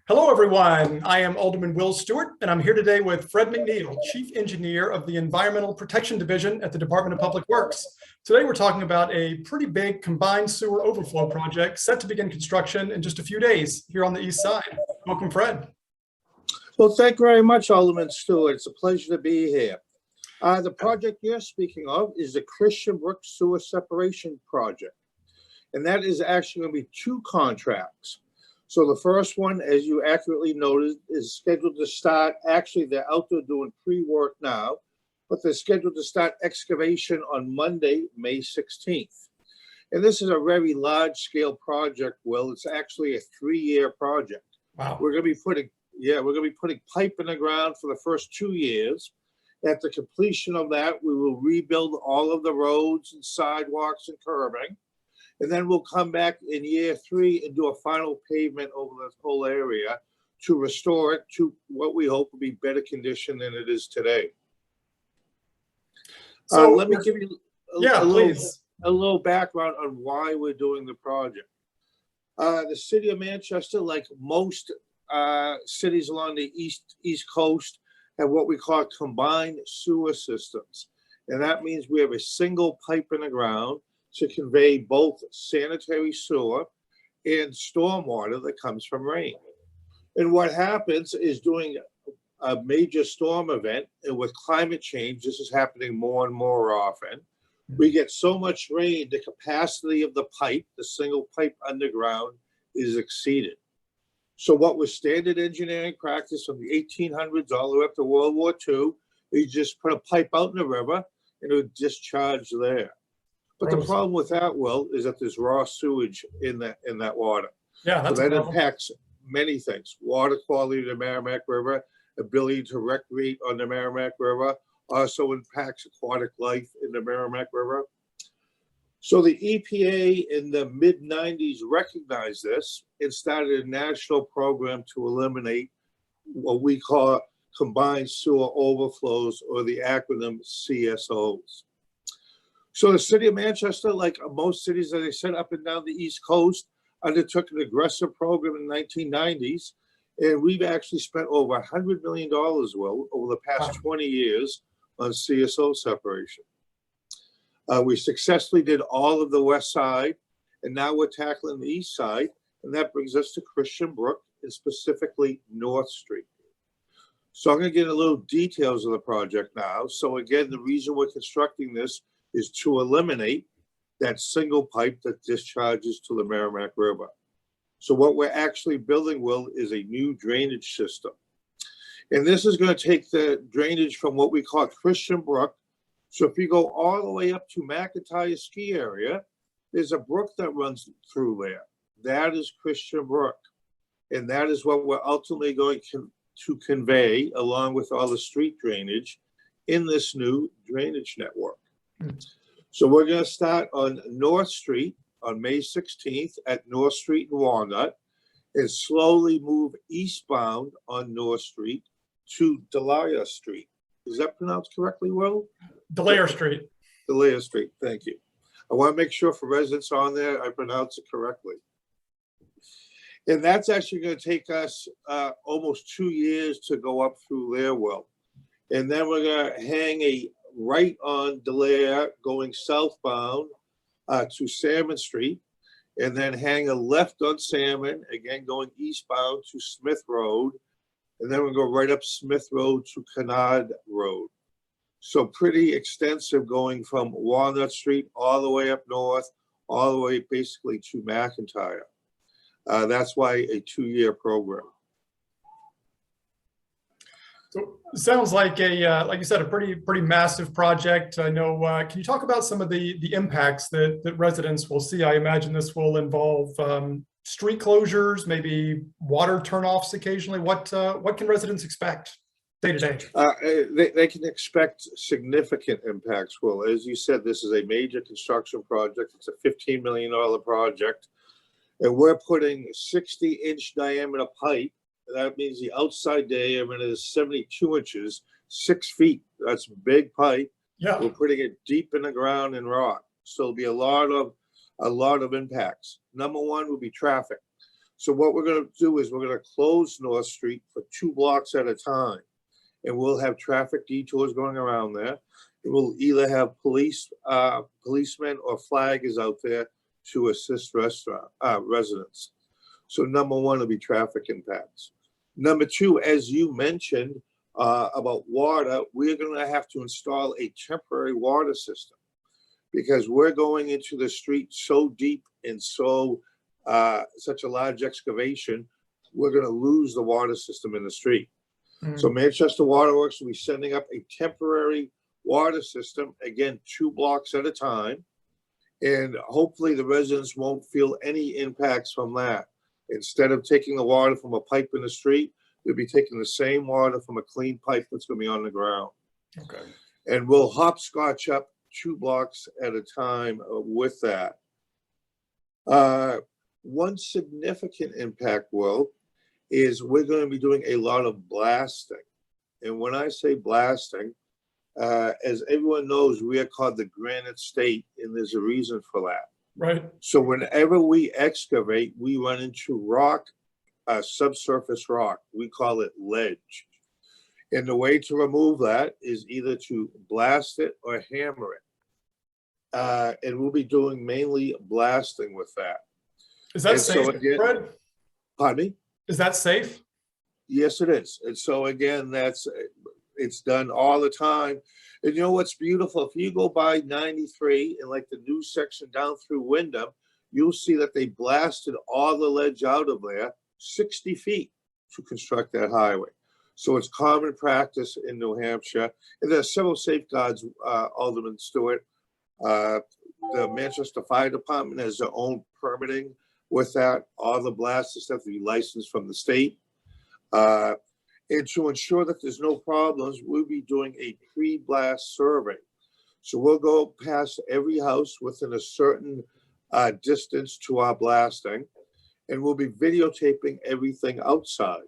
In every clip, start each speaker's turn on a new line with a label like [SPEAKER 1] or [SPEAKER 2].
[SPEAKER 1] Hello, everyone. I am Alderman Will Stewart, and I'm here today with Fred McNeill, Chief Engineer of the Environmental Protection Division at the Department of Public Works. Today, we're talking about a pretty big combined sewer overflow project set to begin construction in just a few days here on the east side. Welcome, Fred.
[SPEAKER 2] Well, thank you very much, Alderman Stewart. It's a pleasure to be here. The project you're speaking of is the Christian Brook Sewer Separation Project, and that is actually going to be two contracts. So the first one, as you accurately noted, is scheduled to start. Actually, they're out there doing pre-work now, but they're scheduled to start excavation on Monday, May 16th. And this is a very large-scale project, Will. It's actually a 3-year project.
[SPEAKER 1] Wow.
[SPEAKER 2] We're going to be putting pipe in the ground for the first 2 years. At the completion of that, we will rebuild all of the roads and sidewalks and curbing. And then we'll come back in year 3 and do a final pavement over this whole area to restore it to what we hope will be better condition than it is today.
[SPEAKER 1] So
[SPEAKER 2] let me give you a little background on why we're doing the project. The city of Manchester, like most cities along the East Coast, have what we call combined sewer systems. And that means we have a single pipe in the ground to convey both sanitary sewer and stormwater that comes from rain. And what happens is during a major storm event, and with climate change, this is happening more and more often, we get so much rain, the capacity of the pipe, the single pipe underground, is exceeded. So what was standard engineering practice from the 1800s all the way up to World War II, you just put a pipe out in the river and it would discharge there. But the problem with that, Will, is that there's raw sewage in that water.
[SPEAKER 1] Yeah, that's
[SPEAKER 2] so that impacts many things: water quality of the Merrimack River, ability to recreate on the Merrimack River, also impacts aquatic life in the Merrimack River. So the EPA in the mid-90s recognized this and started a national program to eliminate what we call combined sewer overflows, or the acronym CSOs. So the city of Manchester, like most cities that they set up and down the East Coast, undertook an aggressive program in the 1990s. And we've actually spent over $100 million, Will, over the past 20 years on CSO separation. We successfully did all of the west side, and now we're tackling the east side. And that brings us to Christian Brook, and specifically North Street. So I'm going to get a little details of the project now. So again, the reason we're constructing this is to eliminate that single pipe that discharges to the Merrimack River. So what we're actually building, Will, is a new drainage system. And this is going to take the drainage from what we call Christian Brook. So if you go all the way up to McIntyre ski area, there's a brook that runs through there. That is Christian Brook. And that is what we're ultimately going to convey, along with all the street drainage, in this new drainage network. So we're going to start on North Street on May 16th at North Street and Walnut, and slowly move eastbound on North Street to Delia Street. Is that pronounced correctly, Will?
[SPEAKER 1] Delia Street.
[SPEAKER 2] Delia Street, thank you. I want to make sure for residents on there, I pronounce it correctly. And that's actually going to take us almost 2 years to go up through there, Will. And then we're going to hang a right on Delia going southbound to Salmon Street, and then hang a left on Salmon, again going eastbound to Smith Road, and then we'll go right up Smith Road to Kennard Road. So pretty extensive, going from Walnut Street all the way up north, all the way basically to McIntyre. That's why a 2-year program.
[SPEAKER 1] So it sounds like like you said, a pretty massive project. I know. Can you talk about some of the impacts that residents will see? I imagine this will involve street closures, maybe water turnoffs occasionally. What can residents expect day to day?
[SPEAKER 2] They can expect significant impacts. Well, as you said, this is a major construction project. It's a $15 million project, and we're putting 60-inch diameter pipe. That means the outside diameter is 72 inches, 6 feet. That's big pipe.
[SPEAKER 1] Yeah.
[SPEAKER 2] We're putting it deep in the ground in rock. So there'll be a lot of impacts. Number one will be traffic. So what we're going to do is we're going to close North Street for 2 blocks at a time. And we'll have traffic detours going around there. And we'll either have policemen or flaggers out there to assist residents. So number 1 will be traffic impacts. Number 2, as you mentioned about water, we're going to have to install a temporary water system because we're going into the street so deep and so such a large excavation, we're going to lose the water system in the street. So Manchester Waterworks will be sending up a temporary water system, again, 2 blocks at a time. And hopefully the residents won't feel any impacts from that. Instead of taking the water from a pipe in the street, we'll be taking the same water from a clean pipe that's going to be on the ground.
[SPEAKER 1] Okay.
[SPEAKER 2] And we'll hopscotch up 2 blocks at a time with that. One significant impact, Will, is we're going to be doing a lot of blasting. And when I say blasting, as everyone knows, we are called the Granite State, and there's a reason for that.
[SPEAKER 1] Right.
[SPEAKER 2] So whenever we excavate, we run into rock, subsurface rock. We call it ledge. And the way to remove that is either to blast it or hammer it. And we'll be doing mainly blasting with that.
[SPEAKER 1] Is that
[SPEAKER 2] And
[SPEAKER 1] safe,
[SPEAKER 2] so again,
[SPEAKER 1] Fred?
[SPEAKER 2] pardon me?
[SPEAKER 1] Is that safe?
[SPEAKER 2] Yes, it is. And so again, it's done all the time. And you know what's beautiful? If you go by 93 and like the new section down through Wyndham, you'll see that they blasted all the ledge out of there 60 feet to construct that highway. So it's common practice in New Hampshire. And there are several safeguards, Alderman Stewart. The Manchester Fire Department has their own permitting with that. All the blasting stuff to be licensed from the state. And to ensure that there's no problems, we'll be doing a pre-blast survey. So we'll go past every house within a certain distance to our blasting, and we'll be videotaping everything outside.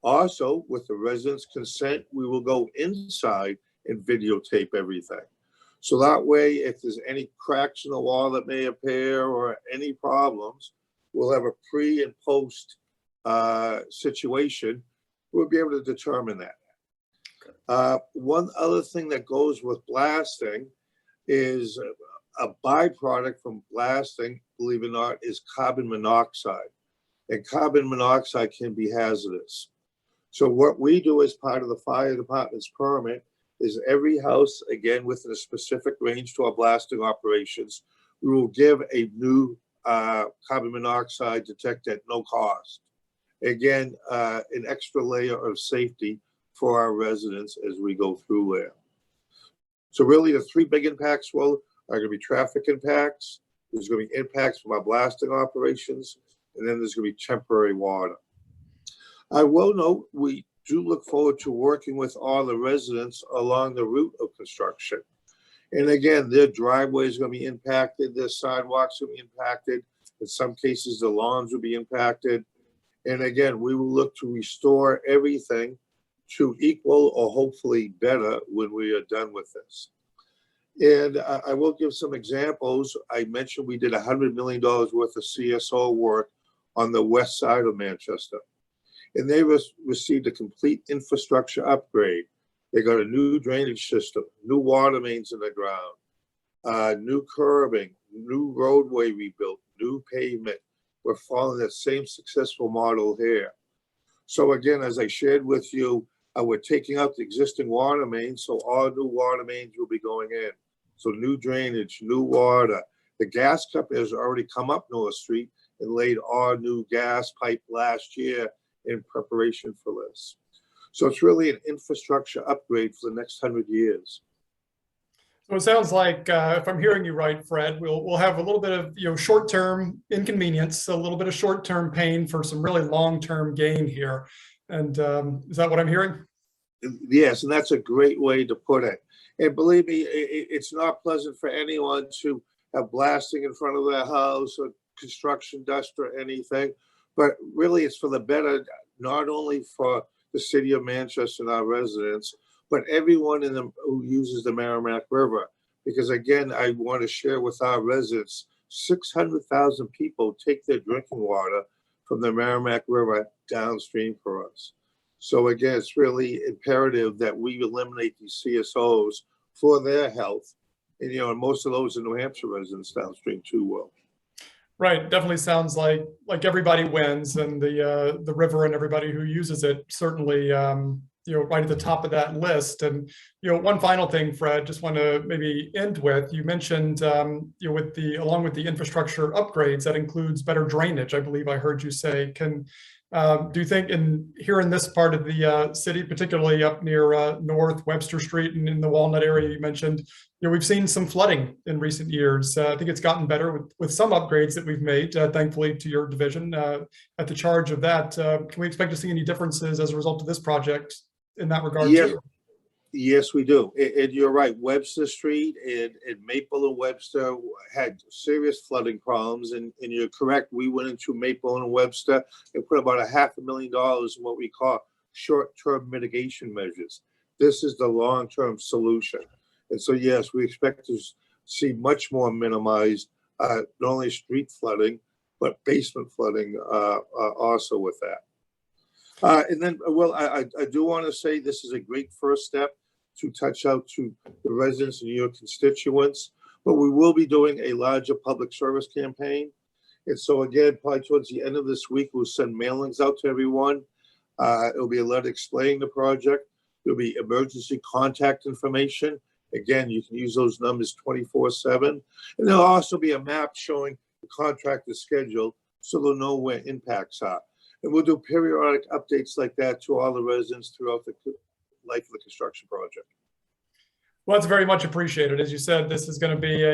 [SPEAKER 2] Also, with the residents' consent, we will go inside and videotape everything. So that way, if there's any cracks in the wall that may appear or any problems, we'll have a pre and post situation. We'll be able to determine that. One other thing that goes with blasting is a byproduct from blasting, believe it or not, is carbon monoxide. And carbon monoxide can be hazardous. So what we do as part of the fire department's permit is every house, again, within a specific range to our blasting operations, we will give a new carbon monoxide detector at no cost. Again, an extra layer of safety for our residents as we go through there. So really the 3 big impacts, well, are going to be traffic impacts, there's going to be impacts from our blasting operations, and then there's going to be temporary water. I will note we do look forward to working with all the residents along the route of construction. And again, their driveways are going to be impacted, their sidewalks will be impacted, in some cases the lawns will be impacted. And again, we will look to restore everything to equal or hopefully better when we are done with this. And I will give some examples. I mentioned we did $100 million worth of CSO work on the west side of Manchester. And they received a complete infrastructure upgrade. They got a new drainage system, new water mains in the ground, new curbing, new roadway rebuilt, new pavement. We're following that same successful model here. So again, as I shared with you, we're taking out the existing water mains, so all new water mains will be going in. So new drainage, new water. The gas company has already come up North Street and laid all new gas pipe last year in preparation for this. So it's really an infrastructure upgrade for the next 100 years.
[SPEAKER 1] So it sounds like, if I'm hearing you right, Fred, we'll have a little bit of short-term inconvenience, a little bit of short-term pain for some really long-term gain here. And is that what I'm hearing?
[SPEAKER 2] Yes, and that's a great way to put it. And believe me, it's not pleasant for anyone to have blasting in front of their house or construction dust or anything. But really, it's for the better, not only for the city of Manchester and our residents, but everyone in who uses the Merrimack River. Because again, I want to share with our residents, 600,000 people take their drinking water from the Merrimack River downstream for us. So again, it's really imperative that we eliminate these CSOs for their health. And, and most of those are New Hampshire residents downstream too, Will.
[SPEAKER 1] Right, definitely sounds like everybody wins, and the river and everybody who uses it certainly right at the top of that list. And one final thing, Fred, just want to maybe end with. You mentioned along with the infrastructure upgrades, that includes better drainage. I believe I heard you say. Do you think here in this part of the city, particularly up near North Webster Street and in the Walnut area you mentioned, we've seen some flooding in recent years. I think it's gotten better with some upgrades that we've made, thankfully to your division at the charge of that. Can we expect to see any differences as a result of this project in that regard too?
[SPEAKER 2] Yes, we do. And you're right. Webster Street and Maple and Webster had serious flooding problems. And you're correct. We went into Maple and Webster and put about $500,000 in what we call short-term mitigation measures. This is the long-term solution. And so, yes, we expect to see much more minimized, not only street flooding, but basement flooding also with that. And then, well, I do want to say this is a great first step to touch out to the residents and your constituents, but we will be doing a larger public service campaign. And so again, probably towards the end of this week, we'll send mailings out to everyone. It'll be a letter explaining the project. There'll be emergency contact information. Again, you can use those numbers 24/7. And there'll also be a map showing the contractor's schedule so they'll know where impacts are. And we'll do periodic updates like that to all the residents throughout the life of the construction project.
[SPEAKER 1] Well, it's very much appreciated. As you said, this is going to be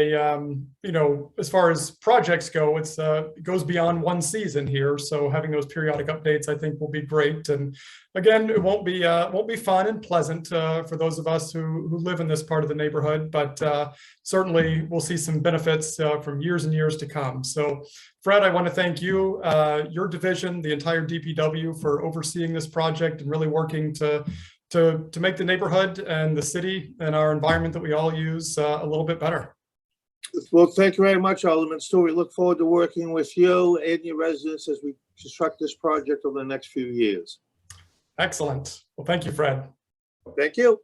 [SPEAKER 1] as far as projects go, it goes beyond one season here. So having those periodic updates, I think, will be great. And again, it won't be fun and pleasant for those of us who live in this part of the neighborhood, but certainly we'll see some benefits from years and years to come. So Fred, I want to thank you, your division, the entire DPW for overseeing this project and really working to make the neighborhood and the city and our environment that we all use a little bit better.
[SPEAKER 2] Well, thank you very much, Alderman Stewart. We look forward to working with you and your residents as we construct this project over the next few years.
[SPEAKER 1] Excellent. Well, thank you, Fred.
[SPEAKER 2] Thank you.